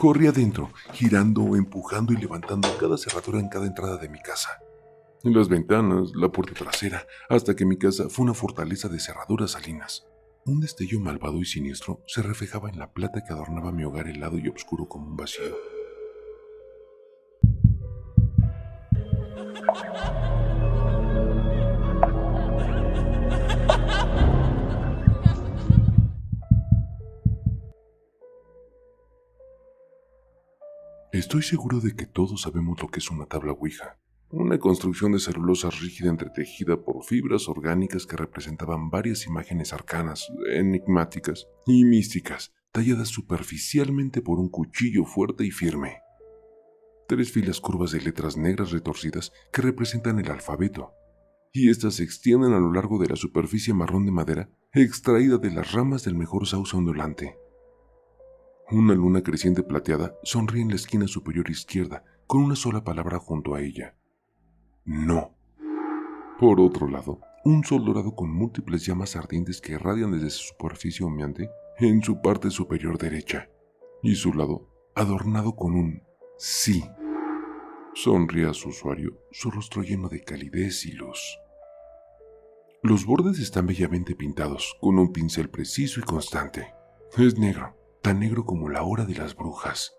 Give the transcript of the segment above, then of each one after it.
Corrí adentro, girando, empujando y levantando cada cerradura en cada entrada de mi casa. En las ventanas, la puerta trasera, hasta que mi casa fue una fortaleza de cerraduras salinas. Un destello malvado y siniestro se reflejaba en la plata que adornaba mi hogar helado y oscuro como un vacío. Estoy seguro de que todos sabemos lo que es una tabla Ouija. Una construcción de celulosa rígida entretejida por fibras orgánicas que representaban varias imágenes arcanas, enigmáticas y místicas, talladas superficialmente por un cuchillo fuerte y firme. 3 filas curvas de letras negras retorcidas que representan el alfabeto, y estas se extienden a lo largo de la superficie marrón de madera extraída de las ramas del mejor sauce ondulante. Una luna creciente plateada sonríe en la esquina superior izquierda con una sola palabra junto a ella: no. Por otro lado, un sol dorado con múltiples llamas ardientes que irradian desde su superficie humeante en su parte superior derecha, y su lado adornado con un sí. Sonríe a su usuario, su rostro lleno de calidez y luz. Los bordes están bellamente pintados, con un pincel preciso y constante. Es negro, tan negro como la hora de las brujas.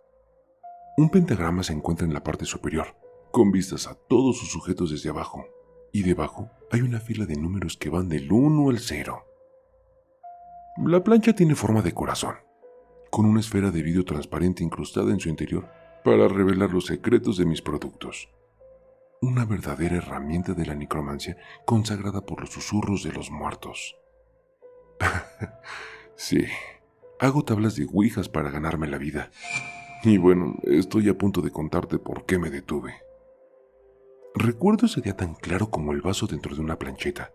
Un pentagrama se encuentra en la parte superior, con vistas a todos sus sujetos desde abajo, y debajo hay una fila de números que van del 1 al 0. La plancha tiene forma de corazón, con una esfera de vidrio transparente incrustada en su interior para revelar los secretos de mis productos. Una verdadera herramienta de la necromancia consagrada por los susurros de los muertos. Sí, hago tablas de ouijas para ganarme la vida. Y bueno, estoy a punto de contarte por qué me detuve. Recuerdo ese día tan claro como el vaso dentro de una plancheta.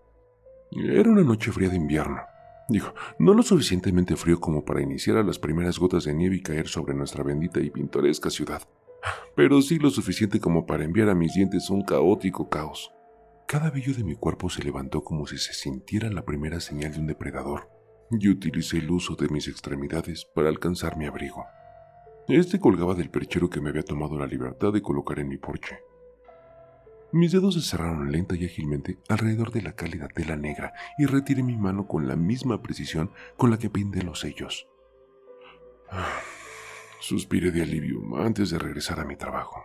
Era una noche fría de invierno. Digo, no lo suficientemente frío como para iniciar a las primeras gotas de nieve y caer sobre nuestra bendita y pintoresca ciudad, pero sí lo suficiente como para enviar a mis dientes un caótico caos. Cada vello de mi cuerpo se levantó como si se sintiera la primera señal de un depredador, y utilicé el uso de mis extremidades para alcanzar mi abrigo. Este colgaba del perchero que me había tomado la libertad de colocar en mi porche. Mis dedos se cerraron lenta y ágilmente alrededor de la cálida tela negra y retiré mi mano con la misma precisión con la que pinté los sellos. Suspiré de alivio antes de regresar a mi trabajo.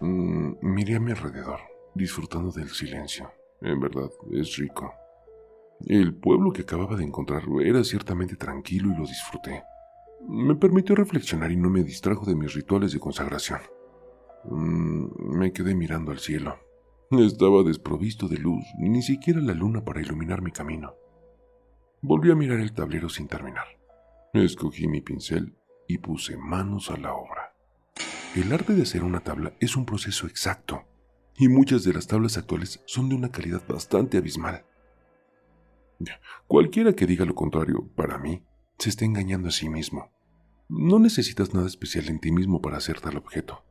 Miré a mi alrededor, disfrutando del silencio. En verdad, es rico. El pueblo que acababa de encontrar era ciertamente tranquilo y lo disfruté. Me permitió reflexionar y no me distrajo de mis rituales de consagración. Me quedé mirando al cielo. Estaba desprovisto de luz, ni siquiera la luna para iluminar mi camino. Volví a mirar el tablero sin terminar. Escogí mi pincel y puse manos a la obra. El arte de hacer una tabla es un proceso exacto, y muchas de las tablas actuales son de una calidad bastante abismal. Cualquiera que diga lo contrario, para mí, se está engañando a sí mismo. No necesitas nada especial en ti mismo para hacer tal objeto.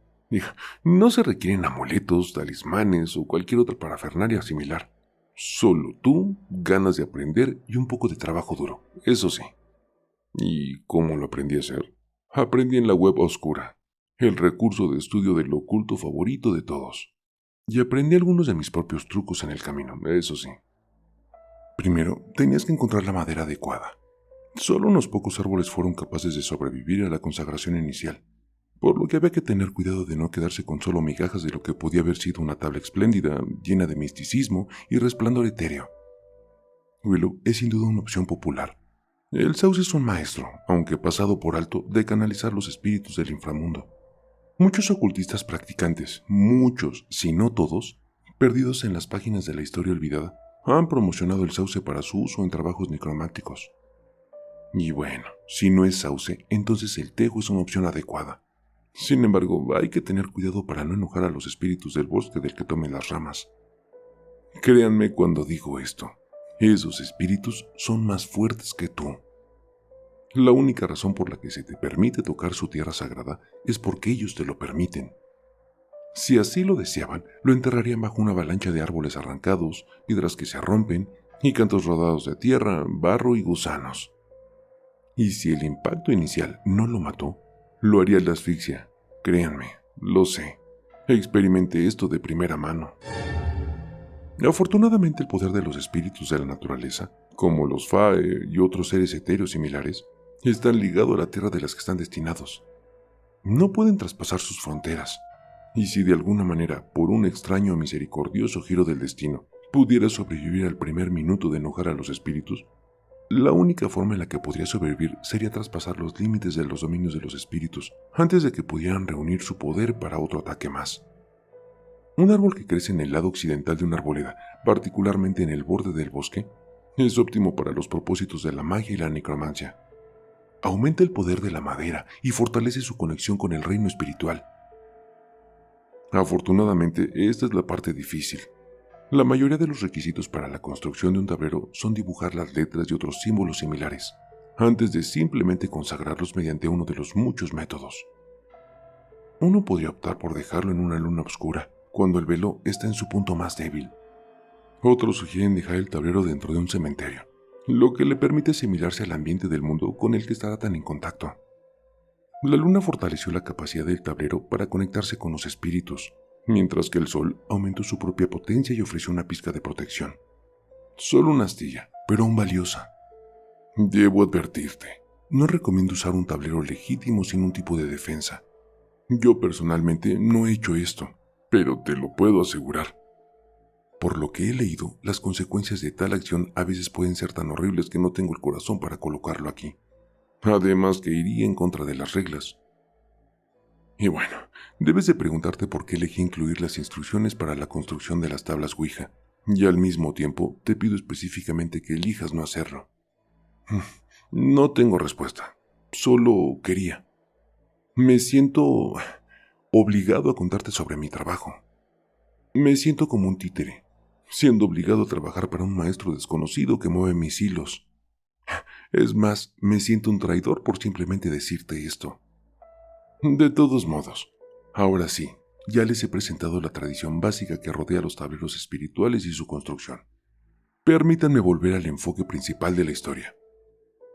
No se requieren amuletos, talismanes o cualquier otra parafernalia similar. Solo tú, ganas de aprender y un poco de trabajo duro, eso sí. ¿Y cómo lo aprendí a hacer? Aprendí en la web oscura, el recurso de estudio del oculto favorito de todos. Y aprendí algunos de mis propios trucos en el camino, eso sí. Primero, tenías que encontrar la madera adecuada. Solo unos pocos árboles fueron capaces de sobrevivir a la consagración inicial, por lo que había que tener cuidado de no quedarse con solo migajas de lo que podía haber sido una tabla espléndida, llena de misticismo y resplandor etéreo. Willow es sin duda una opción popular. El sauce es un maestro, aunque pasado por alto, de canalizar los espíritus del inframundo. Muchos ocultistas practicantes, muchos, si no todos, perdidos en las páginas de la historia olvidada, han promocionado el sauce para su uso en trabajos necromáticos. Y bueno, si no es sauce, entonces el tejo es una opción adecuada. Sin embargo, hay que tener cuidado para no enojar a los espíritus del bosque del que tomen las ramas. Créanme cuando digo esto, esos espíritus son más fuertes que tú. La única razón por la que se te permite tocar su tierra sagrada es porque ellos te lo permiten. Si así lo deseaban, lo enterrarían bajo una avalancha de árboles arrancados, piedras que se rompen y cantos rodados de tierra, barro y gusanos. Y si el impacto inicial no lo mató, Lo haría la asfixia. Créanme, lo sé. Experimenté esto de primera mano. Afortunadamente, el poder de los espíritus de la naturaleza, como los Fae y otros seres etéreos similares, están ligados a la tierra de las que están destinados. No pueden traspasar sus fronteras, y si de alguna manera, por un extraño o misericordioso giro del destino, pudiera sobrevivir al primer minuto de enojar a los espíritus, la única forma en la que podría sobrevivir sería traspasar los límites de los dominios de los espíritus antes de que pudieran reunir su poder para otro ataque más. Un árbol que crece en el lado occidental de una arboleda, particularmente en el borde del bosque, es óptimo para los propósitos de la magia y la necromancia. Aumenta el poder de la madera y fortalece su conexión con el reino espiritual. Afortunadamente, esta es la parte difícil. La mayoría de los requisitos para la construcción de un tablero son dibujar las letras y otros símbolos similares, antes de simplemente consagrarlos mediante uno de los muchos métodos. Uno podría optar por dejarlo en una luna oscura, cuando el velo está en su punto más débil. Otros sugieren dejar el tablero dentro de un cementerio, lo que le permite asimilarse al ambiente del mundo con el que estará tan en contacto. La luna fortaleció la capacidad del tablero para conectarse con los espíritus, mientras que el sol aumentó su propia potencia y ofreció una pizca de protección. Solo una astilla, pero aún valiosa. Debo advertirte, no recomiendo usar un tablero legítimo sin un tipo de defensa. Yo personalmente no he hecho esto, pero te lo puedo asegurar. Por lo que he leído, las consecuencias de tal acción a veces pueden ser tan horribles que no tengo el corazón para colocarlo aquí. Además que iría en contra de las reglas. Y bueno, debes de preguntarte por qué elegí incluir las instrucciones para la construcción de las tablas Ouija, y al mismo tiempo te pido específicamente que elijas no hacerlo. No tengo respuesta, solo quería. Me siento obligado a contarte sobre mi trabajo. Me siento como un títere, siendo obligado a trabajar para un maestro desconocido que mueve mis hilos. Es más, me siento un traidor por simplemente decirte esto. De todos modos, ahora sí, ya les he presentado la tradición básica que rodea los tableros espirituales y su construcción. Permítanme volver al enfoque principal de la historia.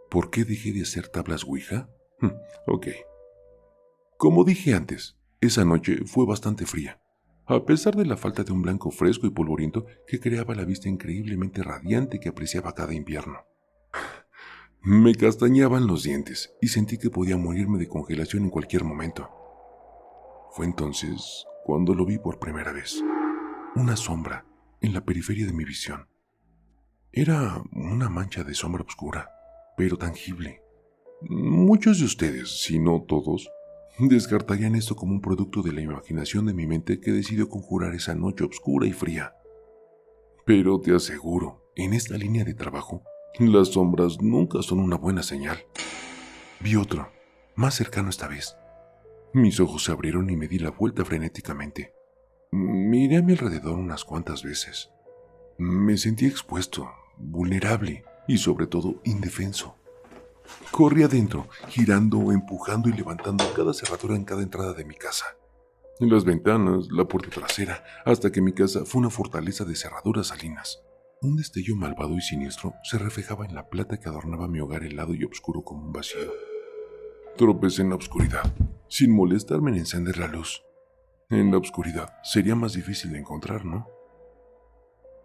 ¿Por qué dejé de hacer tablas Ouija? Ok. Como dije antes, esa noche fue bastante fría, a pesar de la falta de un blanco fresco y polvoriento que creaba la vista increíblemente radiante que apreciaba cada invierno. Me castañaban los dientes y sentí que podía morirme de congelación en cualquier momento. Fue entonces cuando lo vi por primera vez. Una sombra en la periferia de mi visión. Era una mancha de sombra oscura, pero tangible. Muchos de ustedes, si no todos, descartarían esto como un producto de la imaginación de mi mente que decidió conjurar esa noche oscura y fría. Pero te aseguro, en esta línea de trabajo, las sombras nunca son una buena señal. Vi otro, más cercano esta vez. Mis ojos se abrieron y me di la vuelta frenéticamente. Miré a mi alrededor unas cuantas veces. Me sentí expuesto, vulnerable y sobre todo indefenso. Corrí adentro, girando, empujando y levantando cada cerradura en cada entrada de mi casa. Las ventanas, la puerta trasera, hasta que mi casa fue una fortaleza de cerraduras salinas. Un destello malvado y siniestro se reflejaba en la plata que adornaba mi hogar helado y oscuro como un vacío. Tropecé en la oscuridad, sin molestarme en encender la luz. En la oscuridad sería más difícil de encontrar, ¿no?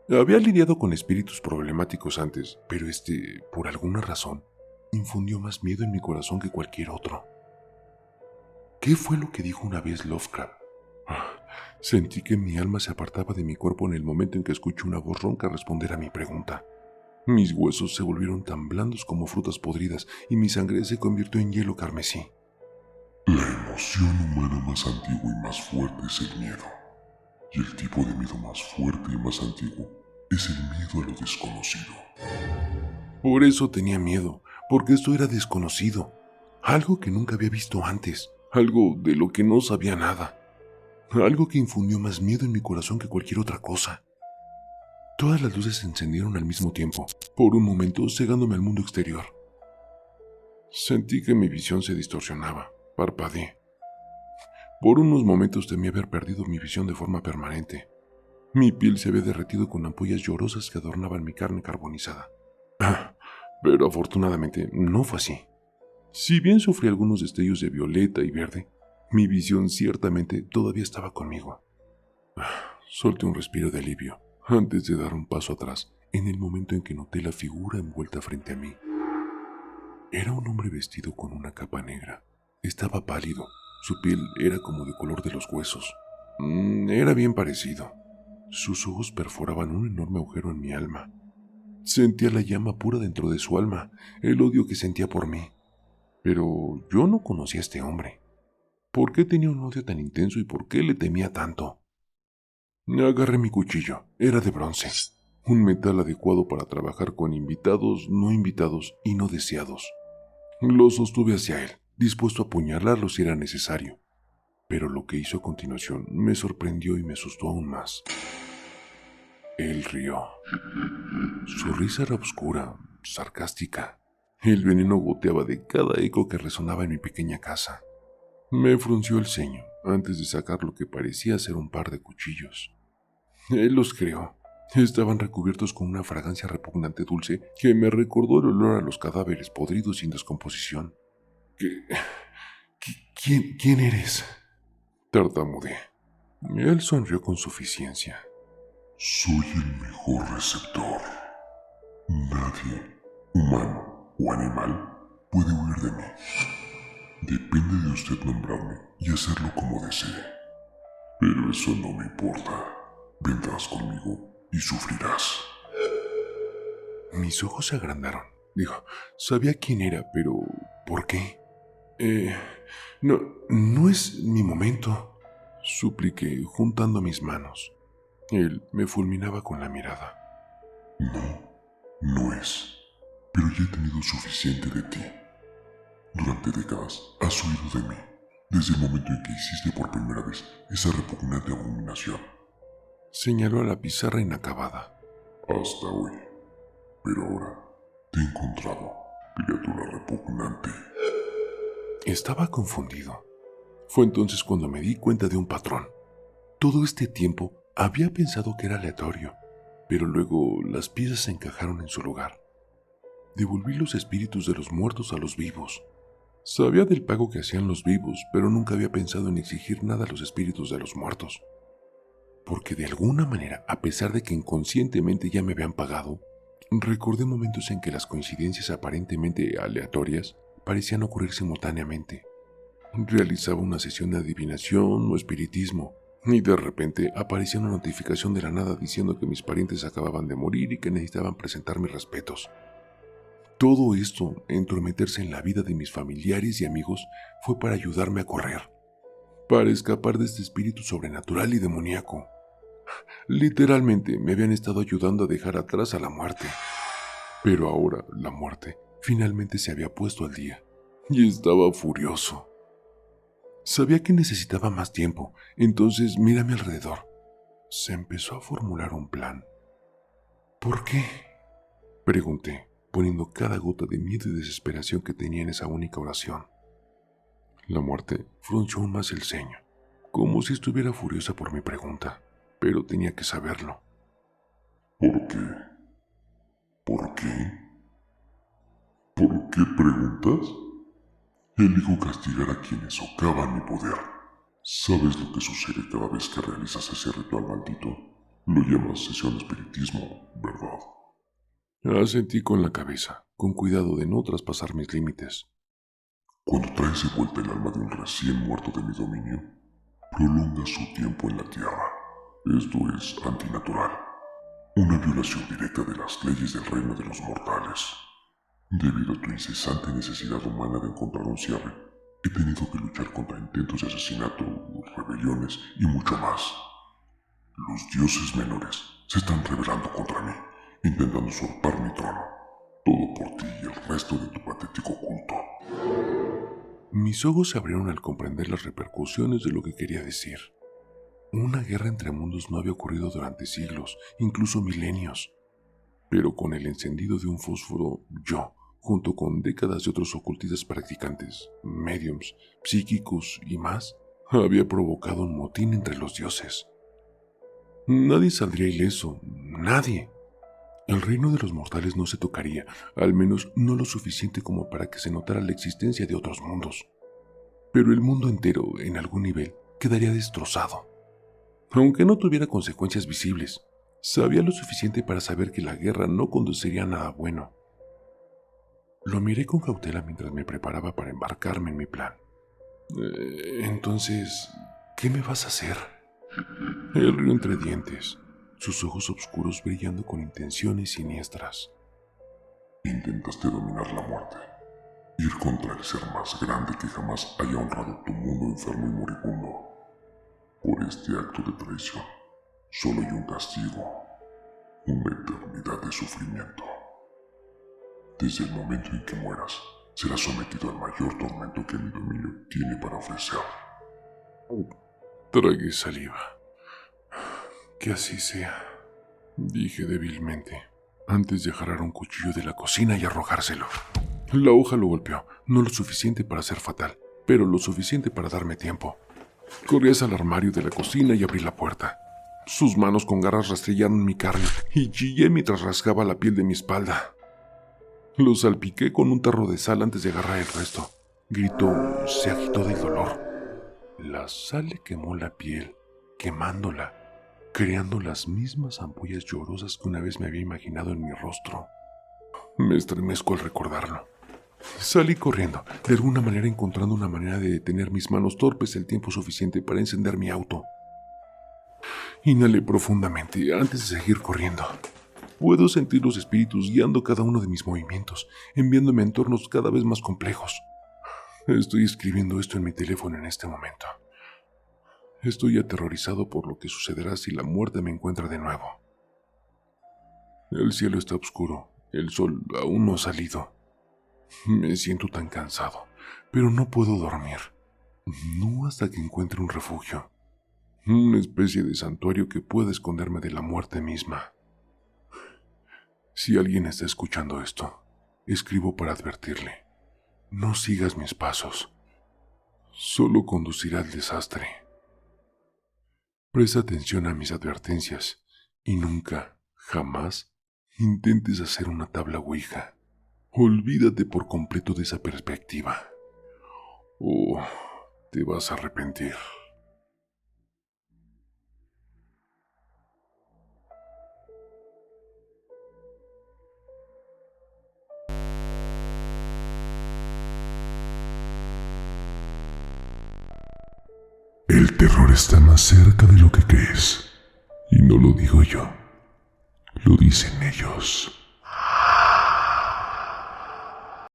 Había lidiado con espíritus problemáticos antes, pero por alguna razón, infundió más miedo en mi corazón que cualquier otro. ¿Qué fue lo que dijo una vez Lovecraft? Sentí que mi alma se apartaba de mi cuerpo en el momento en que escuché una voz ronca responder a mi pregunta. Mis huesos se volvieron tan blandos como frutas podridas y mi sangre se convirtió en hielo carmesí. La emoción humana más antigua y más fuerte es el miedo. Y el tipo de miedo más fuerte y más antiguo es el miedo a lo desconocido. Por eso tenía miedo, porque esto era desconocido. Algo que nunca había visto antes, algo de lo que no sabía nada. Algo que infundió más miedo en mi corazón que cualquier otra cosa. Todas las luces se encendieron al mismo tiempo, por un momento cegándome al mundo exterior. Sentí que mi visión se distorsionaba, parpadeé. Por unos momentos temí haber perdido mi visión de forma permanente. Mi piel se había derretido con ampollas llorosas que adornaban mi carne carbonizada. Pero afortunadamente no fue así. Si bien sufrí algunos destellos de violeta y verde, mi visión ciertamente todavía estaba conmigo. Solté un respiro de alivio antes de dar un paso atrás en el momento en que noté la figura envuelta frente a mí. Era un hombre vestido con una capa negra. Estaba pálido. Su piel era como de color de los huesos. Era bien parecido. Sus ojos perforaban un enorme agujero en mi alma. Sentía la llama pura dentro de su alma, el odio que sentía por mí. Pero yo no conocía a este hombre. ¿Por qué tenía un odio tan intenso y por qué le temía tanto? Agarré mi cuchillo. Era de bronce. Un metal adecuado para trabajar con invitados, no invitados y no deseados. Lo sostuve hacia él, dispuesto a apuñalarlo si era necesario. Pero lo que hizo a continuación me sorprendió y me asustó aún más. Él rió. Su risa era oscura, sarcástica. El veneno goteaba de cada eco que resonaba en mi pequeña casa. Me frunció el ceño antes de sacar lo que parecía ser un par de cuchillos. Él los creó. Estaban recubiertos con una fragancia repugnante dulce que me recordó el olor a los cadáveres podridos sin descomposición. ¿Quién eres? Tartamudeé. Él sonrió con suficiencia. Soy el mejor receptor. Nadie, humano o animal, puede huir de mí. Depende de usted nombrarme y hacerlo como desee. Pero eso no me importa. Vendrás conmigo y sufrirás. Mis ojos se agrandaron. Sabía quién era, pero ¿por qué? No es mi momento, supliqué juntando mis manos. Él me fulminaba con la mirada. No es. Pero ya he tenido suficiente de ti. Durante décadas has huido de mí, desde el momento en que hiciste por primera vez esa repugnante abominación. Señaló a la pizarra inacabada. Hasta hoy. Pero ahora te he encontrado, criatura repugnante. Estaba confundido. Fue entonces cuando me di cuenta de un patrón. Todo este tiempo había pensado que era aleatorio, pero luego las piezas se encajaron en su lugar. Devolví los espíritus de los muertos a los vivos. Sabía del pago que hacían los vivos, pero nunca había pensado en exigir nada a los espíritus de los muertos. Porque de alguna manera, a pesar de que inconscientemente ya me habían pagado, recordé momentos en que las coincidencias aparentemente aleatorias parecían ocurrir simultáneamente. Realizaba una sesión de adivinación o espiritismo, y de repente aparecía una notificación de la nada diciendo que mis parientes acababan de morir y que necesitaban presentar mis respetos. Todo esto, entrometerse en la vida de mis familiares y amigos, fue para ayudarme a correr, para escapar de este espíritu sobrenatural y demoníaco. Literalmente me habían estado ayudando a dejar atrás a la muerte. Pero ahora la muerte finalmente se había puesto al día, y estaba furioso. Sabía que necesitaba más tiempo, entonces miré a mi alrededor. Se empezó a formular un plan. ¿Por qué?, pregunté, poniendo cada gota de miedo y desesperación que tenía en esa única oración. La muerte frunció aún más el ceño, como si estuviera furiosa por mi pregunta, pero tenía que saberlo. ¿Por qué? ¿Por qué? ¿Por qué preguntas? Elijo castigar a quienes socavan mi poder. ¿Sabes lo que sucede cada vez que realizas ese ritual maldito? Lo llamas sesión de espiritismo, ¿verdad? Asentí con la cabeza, con cuidado de no traspasar mis límites. Cuando traes de vuelta el alma de un recién muerto de mi dominio, prolongas su tiempo en la tierra. Esto es antinatural. Una violación directa de las leyes del reino de los mortales. Debido a tu incesante necesidad humana de encontrar un cierre, he tenido que luchar contra intentos de asesinato, rebeliones y mucho más. Los dioses menores se están rebelando contra mí, intentando usurpar mi trono. Todo por ti y el resto de tu patético culto. Mis ojos se abrieron al comprender las repercusiones de lo que quería decir. Una guerra entre mundos no había ocurrido durante siglos, incluso milenios. Pero con el encendido de un fósforo, yo, junto con décadas de otros ocultistas practicantes, médiums, psíquicos y más, había provocado un motín entre los dioses. Nadie saldría ileso, nadie. El reino de los mortales no se tocaría, al menos no lo suficiente como para que se notara la existencia de otros mundos. Pero el mundo entero, en algún nivel, quedaría destrozado. Aunque no tuviera consecuencias visibles, sabía lo suficiente para saber que la guerra no conduciría a nada bueno. Lo miré con cautela mientras me preparaba para embarcarme en mi plan. Entonces, ¿qué me vas a hacer? Él rió entre dientes, sus ojos oscuros brillando con intenciones siniestras. Intentaste dominar la muerte, ir contra el ser más grande que jamás haya honrado tu mundo enfermo y moribundo. Por este acto de traición, solo hay un castigo, una eternidad de sufrimiento. Desde el momento en que mueras, serás sometido al mayor tormento que mi dominio tiene para ofrecer. Tragué saliva. Que así sea, dije débilmente, antes de jalar un cuchillo de la cocina y arrojárselo. La hoja lo golpeó, no lo suficiente para ser fatal, pero lo suficiente para darme tiempo. Corrí hacia el armario de la cocina y abrí la puerta. Sus manos con garras rastrearon mi carne y chillé mientras rasgaba la piel de mi espalda. Lo salpiqué con un tarro de sal antes de agarrar el resto. Gritó, se agitó del dolor. La sal le quemó la piel, quemándola, creando las mismas ampollas llorosas que una vez me había imaginado en mi rostro. Me estremezco al recordarlo. Salí corriendo, de alguna manera encontrando una manera de detener mis manos torpes el tiempo suficiente para encender mi auto. Inhalé profundamente antes de seguir corriendo. Puedo sentir los espíritus guiando cada uno de mis movimientos, enviándome a entornos cada vez más complejos. Estoy escribiendo esto en mi teléfono en este momento. Estoy aterrorizado por lo que sucederá si la muerte me encuentra de nuevo. El cielo está oscuro, el sol aún no ha salido. Me siento tan cansado, pero no puedo dormir. No hasta que encuentre un refugio. Una especie de santuario que pueda esconderme de la muerte misma. Si alguien está escuchando esto, escribo para advertirle. No sigas mis pasos. Solo conducirá al desastre. Presta atención a mis advertencias y nunca, jamás, intentes hacer una tabla ouija. Olvídate por completo de esa perspectiva. O te vas a arrepentir. El terror está más cerca de lo que crees. Y no lo digo yo, lo dicen ellos.